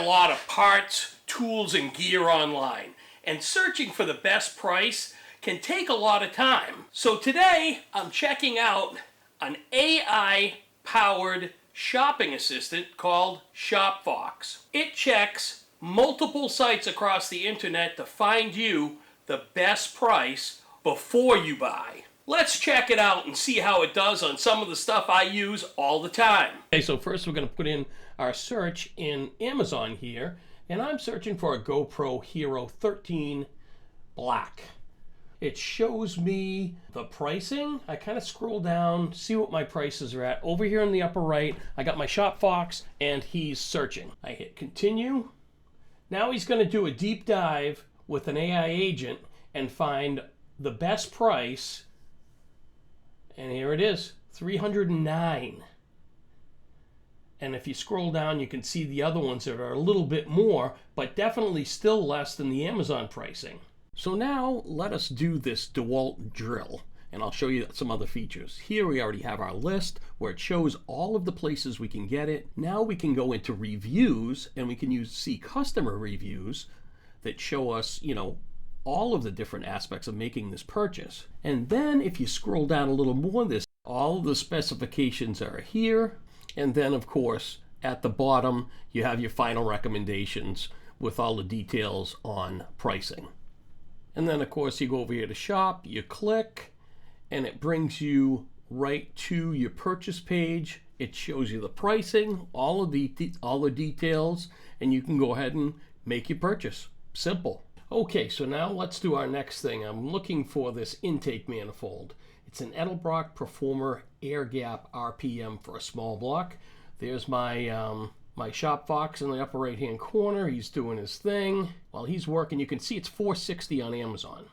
lot of parts, tools, and gear online, and searching for the best price can take a lot of time. So today, I'm checking out an AI-powered shopping assistant called Shopfox. It checks multiple sites across the internet to find you the best price before you buy. Let's check it out and see how it does on some of the stuff I use all the time. Okay, so first we're going to put in our search in Amazon here, and I'm searching for a GoPro Hero 13 Black. It shows me the pricing. I kind of scroll down, see what my prices are at. Over here in the upper right, I got my Shopfox, and he's searching. I hit continue. Now he's going to do a deep dive with an AI agent and find the best price. And here it is, $309. And if you scroll down, you can see the other ones that are a little bit more, but definitely still less than the Amazon pricing. So now let us do this DeWalt drill, and I'll show you some other features. Here we already have our list where it shows all of the places we can get it. Now we can go into reviews, and we can see customer reviews that show us, all of the different aspects of making this purchase. And then if you scroll down a little more, all of the specifications are here. And then of course, at the bottom, you have your final recommendations with all the details on pricing. And then of course, you go over here to shop, you click, and it brings you right to your purchase page. It shows you the pricing, all the details, and you can go ahead and make your purchase. Simple. Okay, so now let's do our next thing. I'm looking for this intake manifold. It's an Edelbrock Performer Air Gap RPM for a small block. There's my my Shopfox in the upper right hand corner. He's doing his thing. While he's working, you can see it's $460 on Amazon.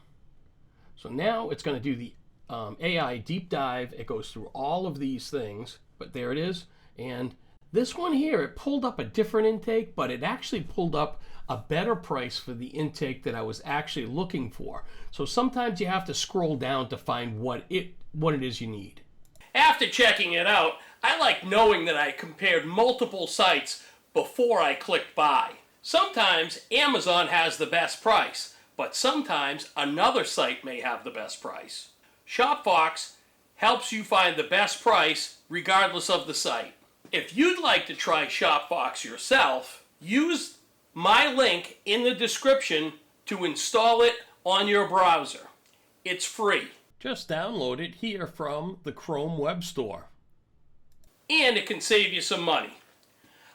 So now it's going to do the AI deep dive. It goes through all of these things, but there it is. And this one here, it pulled up a different intake, but it actually pulled up a better price for the intake that I was actually looking for. So sometimes you have to scroll down to find what it is you need. After checking it out, I like knowing that I compared multiple sites before I clicked buy. Sometimes Amazon has the best price, but sometimes another site may have the best price. Shopfox helps you find the best price regardless of the site. If you'd like to try Shopfox yourself, use my link in the description to install it on your browser. It's free. Just download it here from the Chrome Web Store. And it can save you some money.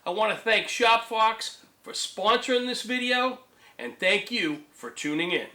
I want to thank Shopfox for sponsoring this video, and thank you for tuning in.